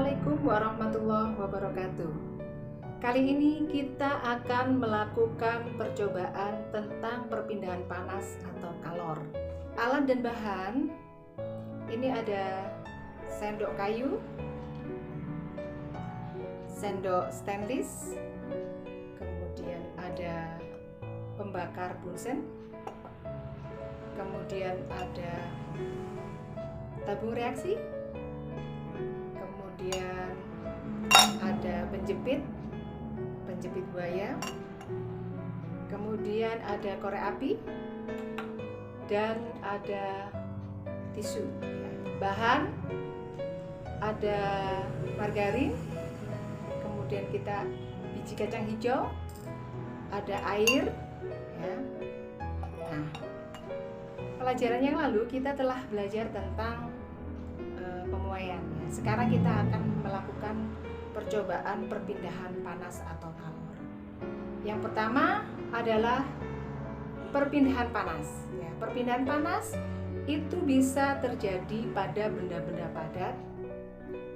Assalamualaikum warahmatullahi wabarakatuh. Kali ini kita akan melakukan percobaan tentang perpindahan panas atau kalor. Alat dan bahan ini ada sendok kayu, sendok stainless, kemudian ada pembakar bunsen, kemudian ada tabung reaksi, kemudian ada penjepit buaya, kemudian ada korek api, dan ada tisu. Bahan ada margarin, kemudian kita biji kacang hijau, ada air. Nah, pelajaran yang lalu kita telah belajar tentang pemuaian. Sekarang kita akan melakukan percobaan perpindahan panas atau kalor. Yang pertama adalah perpindahan panas. Perpindahan panas itu bisa terjadi pada benda-benda padat,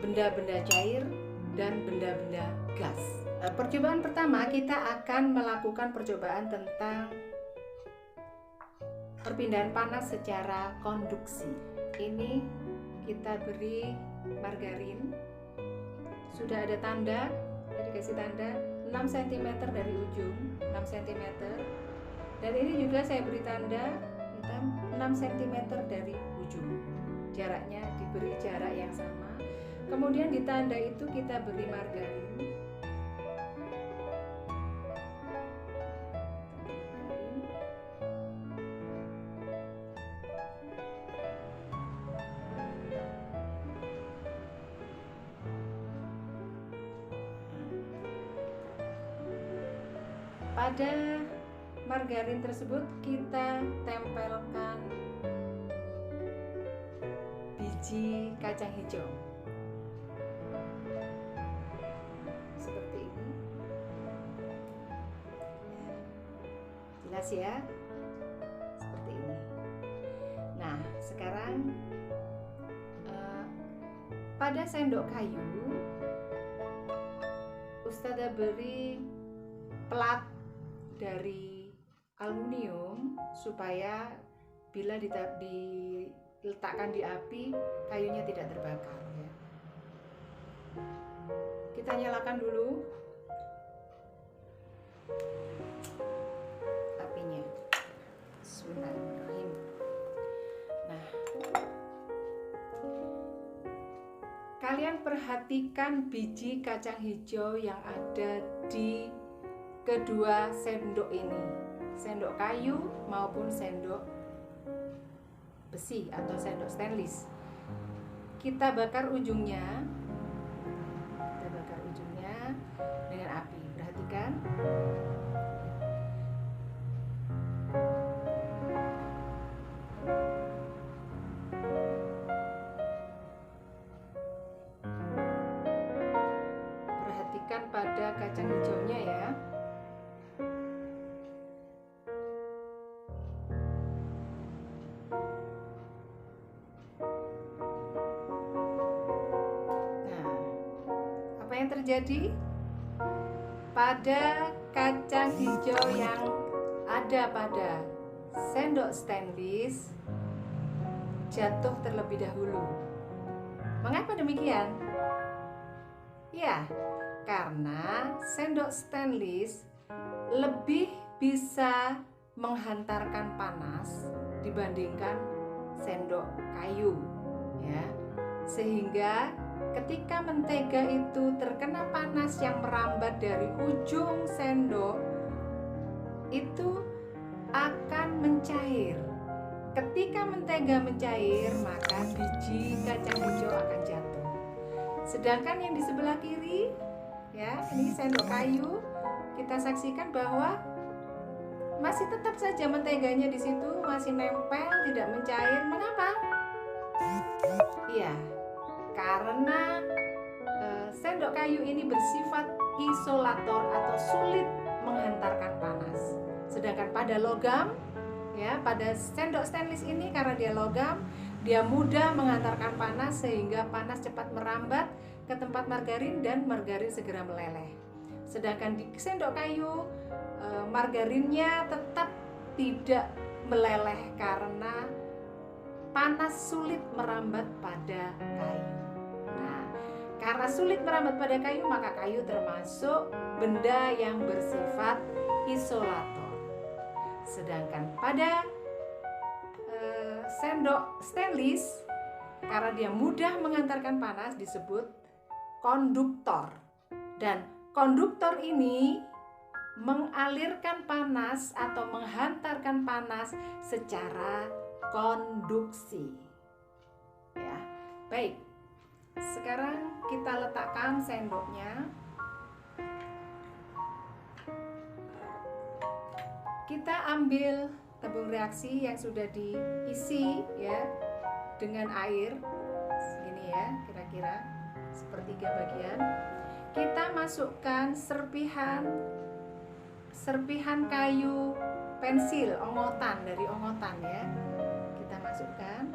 benda-benda cair, dan benda-benda gas. Percobaan pertama kita akan melakukan percobaan tentang perpindahan panas secara konduksi. Ini kita beri margarin, sudah ada tanda, dikasih tanda 6 cm dari ujung, 6 cm, dan ini juga saya beri tanda 6 cm dari ujung. Jaraknya diberi jarak yang sama. Kemudian di tanda itu kita beri margarin. Pada margarin tersebut kita tempelkan biji kacang hijau seperti ini. Jelas ya, seperti ini. Nah, sekarang pada sendok kayu Ustazah beri plat dari aluminium supaya bila diletakkan di api kayunya tidak terbakar ya. Kita nyalakan dulu apinya. Bismillahirrahmanirrahim. Nah, kalian perhatikan biji kacang hijau yang ada di kedua sendok ini, sendok kayu maupun sendok besi atau sendok stainless. Kita bakar ujungnya, dengan api. Perhatikan. Perhatikan pada kacang hijaunya ya. Yang terjadi pada kacang hijau yang ada pada sendok stainless jatuh terlebih dahulu. Mengapa demikian? Ya, karena sendok stainless lebih bisa menghantarkan panas dibandingkan sendok kayu ya. Sehingga ketika mentega itu terkena panas yang merambat dari ujung sendok, itu akan mencair. Ketika mentega mencair, maka biji kacang hijau akan jatuh. Sedangkan yang di sebelah kiri, ya, ini sendok kayu, kita saksikan bahwa masih tetap saja menteganya di situ, masih nempel, tidak mencair. Mengapa? Iya, karena sendok kayu ini bersifat isolator atau sulit menghantarkan panas. Sedangkan pada logam, ya, pada sendok stainless ini karena dia logam, dia mudah menghantarkan panas sehingga panas cepat merambat ke tempat margarin dan margarin segera meleleh. Sedangkan di sendok kayu margarinnya tetap tidak meleleh karena panas sulit merambat pada kayu. Nah, karena sulit merambat pada kayu, maka kayu termasuk benda yang bersifat isolator. Sedangkan pada sendok stainless, karena dia mudah mengantarkan panas, disebut konduktor. Dan konduktor ini mengalirkan panas atau menghantarkan panas secara konduksi. Ya, baik. Sekarang kita letakkan sendoknya. Kita ambil tabung reaksi yang sudah diisi ya dengan air segini ya, kira-kira sepertiga bagian. Kita masukkan serpihan kayu pensil ongotan, dari ongotan ya. Kita masukkan.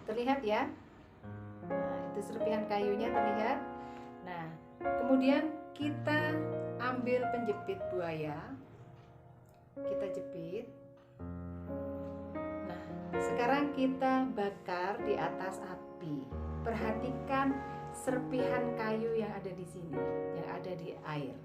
Terlihat ya. Nah, itu serpihan kayunya terlihat. Nah, kemudian kita ambil penjepit buaya. Kita jepit. Nah, sekarang kita bakar di atas api. Perhatikan serpihan kayu yang ada di sini, yang ada di air.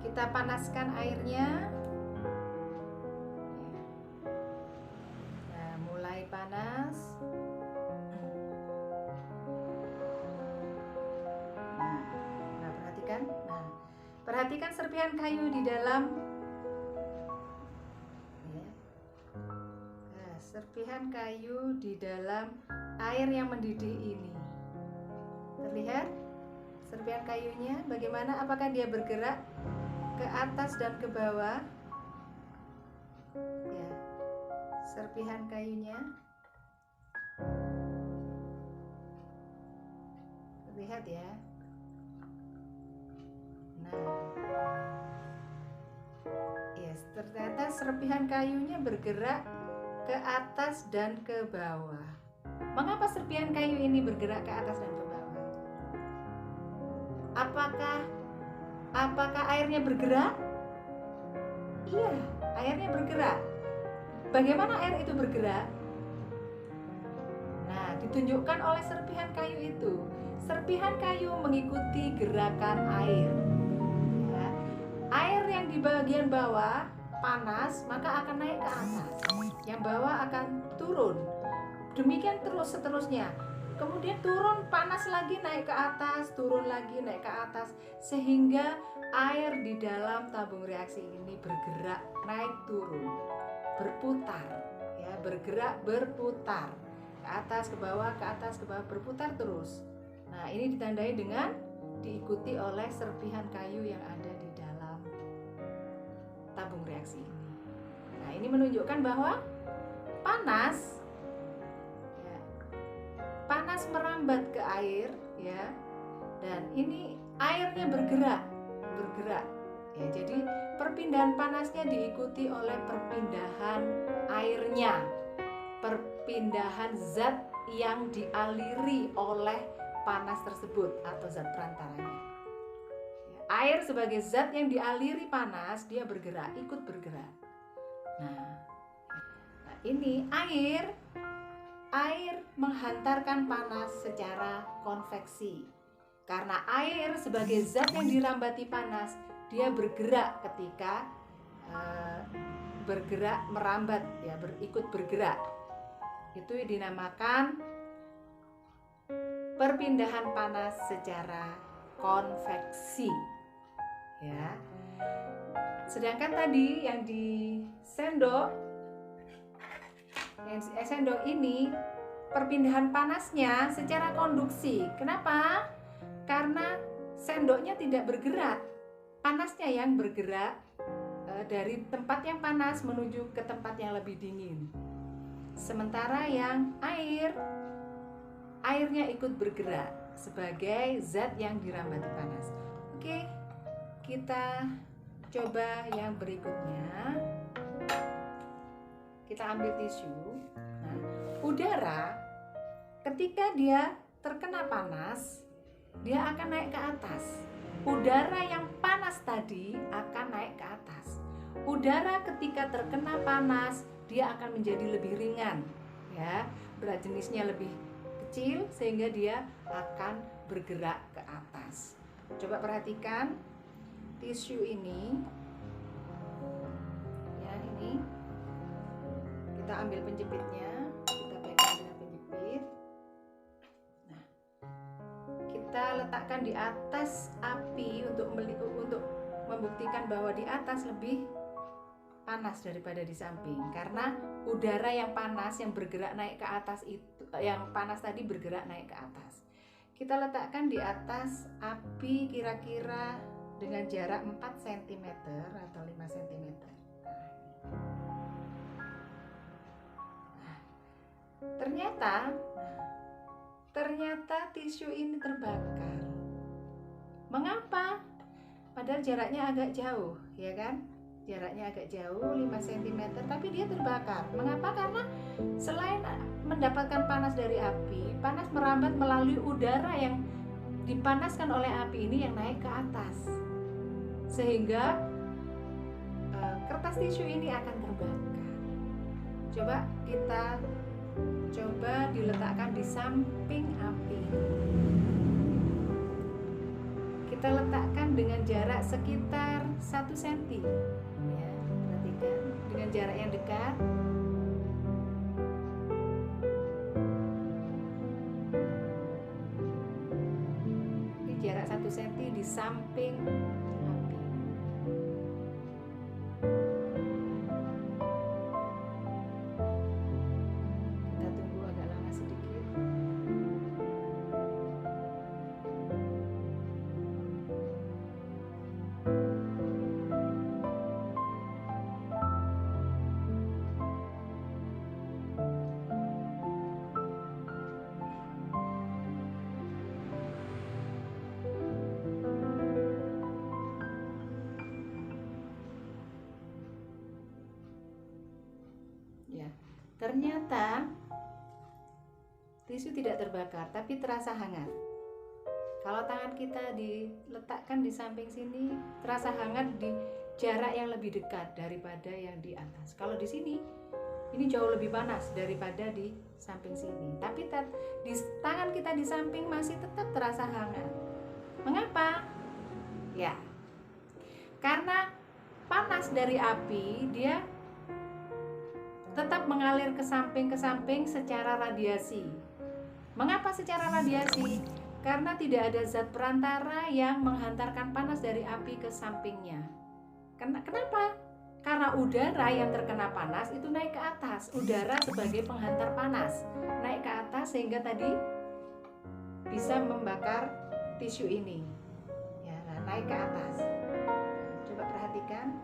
Kita panaskan airnya. Nah, mulai panas. Nah, perhatikan. Nah, perhatikan serpihan kayu di dalam. Nah, serpihan kayu di dalam air yang mendidih ini. Terlihat serpihan kayunya bagaimana? Apakah dia bergerak ke atas dan ke bawah? Ya, serpihan kayunya lihat ya. Nah, yes, ternyata serpihan kayunya bergerak ke atas dan ke bawah. Mengapa serpihan kayu ini bergerak ke atas dan ke bawah? Apakah airnya bergerak? Iya, airnya bergerak. Bagaimana air itu bergerak? Nah, ditunjukkan oleh serpihan kayu itu. Serpihan kayu mengikuti gerakan air. Ya. Air yang di bagian bawah panas, maka akan naik ke atas. Yang bawah akan turun. Demikian terus seterusnya. Kemudian turun, panas lagi, naik ke atas, turun lagi, naik ke atas, sehingga air di dalam tabung reaksi ini bergerak, naik turun, berputar, ya, bergerak, berputar, ke atas, ke bawah, berputar terus. Nah, ini ditandai dengan diikuti oleh serpihan kayu yang ada di dalam tabung reaksi ini. Nah, ini menunjukkan bahwa panas merambat ke air ya, dan ini airnya bergerak ya. Jadi perpindahan panasnya diikuti oleh perpindahan airnya, perpindahan zat yang dialiri oleh panas tersebut atau zat perantaranya. Air sebagai zat yang dialiri panas, dia bergerak, ikut bergerak. Nah ini air menghantarkan panas secara konveksi. Karena air sebagai zat yang dirambati panas, dia bergerak ketika bergerak merambat ya, ikut bergerak. Itu dinamakan perpindahan panas secara konveksi. Ya. Sedangkan tadi yang di sendok ini perpindahan panasnya secara konduksi. Kenapa? Karena sendoknya tidak bergerak, panasnya yang bergerak dari tempat yang panas menuju ke tempat yang lebih dingin. Sementara yang airnya ikut bergerak sebagai zat yang dirambati panas. Oke, kita coba yang berikutnya. Kita ambil tisu. Nah, udara ketika dia terkena panas, dia akan naik ke atas. Udara yang panas tadi akan naik ke atas. Udara ketika terkena panas, dia akan menjadi lebih ringan, ya. Berat jenisnya lebih kecil sehingga dia akan bergerak ke atas. Coba perhatikan tisu ini. Ya, ini. Kita ambil penjepitnya, kita pegang dengan penjepit. Nah, kita letakkan di atas api untuk membuktikan bahwa di atas lebih panas daripada di samping, karena udara yang panas yang bergerak naik ke atas itu, yang panas tadi bergerak naik ke atas. Kita letakkan di atas api kira-kira dengan jarak 4 cm atau 5 cm. Ternyata tisu ini terbakar. Mengapa? Padahal jaraknya agak jauh, ya kan? Jaraknya agak jauh, 5 cm, tapi dia terbakar. Mengapa? Karena selain mendapatkan panas dari api, panas merambat melalui udara yang dipanaskan oleh api ini yang naik ke atas. Sehingga kertas tisu ini akan terbakar. Coba diletakkan di samping api. Kita letakkan dengan jarak sekitar 1 cm. Ya, perhatikan dengan jarak yang dekat. Ini jarak 1 cm di samping api. Kita tunggu agak lama sedikit. Ya, ternyata tisu tidak terbakar, tapi terasa hangat. Kalau tangan kita diletakkan di samping sini, terasa hangat di jarak yang lebih dekat daripada yang di atas. Kalau di sini, ini jauh lebih panas daripada di samping sini. Tapi di tangan kita di samping masih tetap terasa hangat. Mengapa? Ya, karena panas dari api dia tetap mengalir ke samping secara radiasi. Mengapa secara radiasi? Karena tidak ada zat perantara yang menghantarkan panas dari api ke sampingnya. Kenapa? Karena udara yang terkena panas itu naik ke atas. Udara sebagai penghantar panas naik ke atas sehingga tadi bisa membakar tisu ini. Ya, naik ke atas. Coba perhatikan.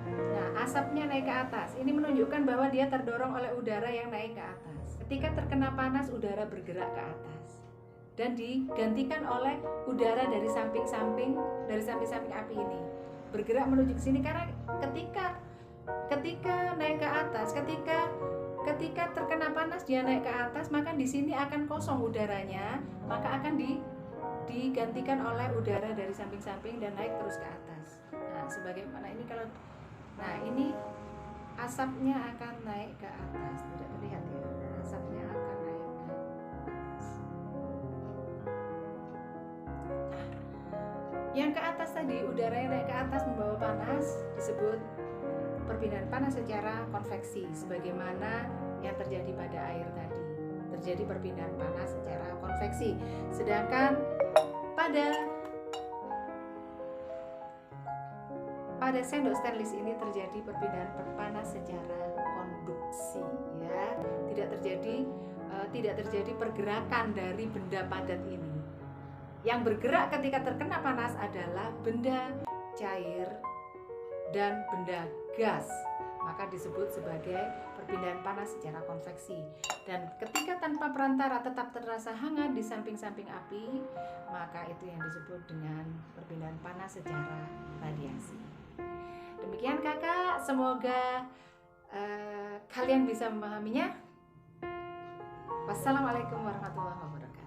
Nah, asapnya naik ke atas. Ini menunjukkan bahwa dia terdorong oleh udara yang naik ke atas. Ketika terkena panas, udara bergerak ke atas dan digantikan oleh udara dari samping-samping api ini bergerak menuju ke sini. Karena ketika naik ke atas, ketika terkena panas dia naik ke atas, maka di sini akan kosong udaranya, maka akan digantikan oleh udara dari samping-samping dan naik terus ke atas. Nah, sebagaimana ini ini asapnya akan naik ke atas. Tidak terlihat ya, asapnya akan naik ke atas. Nah, yang ke atas tadi, udara yang naik ke atas membawa panas disebut perpindahan panas secara konveksi, sebagaimana yang terjadi pada air tadi. Terjadi perpindahan panas secara konveksi. Sedangkan pada sendok stainless ini terjadi perpindahan panas secara konduksi, ya. Tidak terjadi pergerakan dari benda padat ini. Yang bergerak ketika terkena panas adalah benda cair dan benda gas, maka disebut sebagai perpindahan panas secara konveksi. Dan ketika tanpa perantara tetap terasa hangat di samping-samping api, maka itu yang disebut dengan perpindahan panas secara radiasi. Demikian kakak, semoga kalian bisa memahaminya. Wassalamualaikum warahmatullahi wabarakatuh.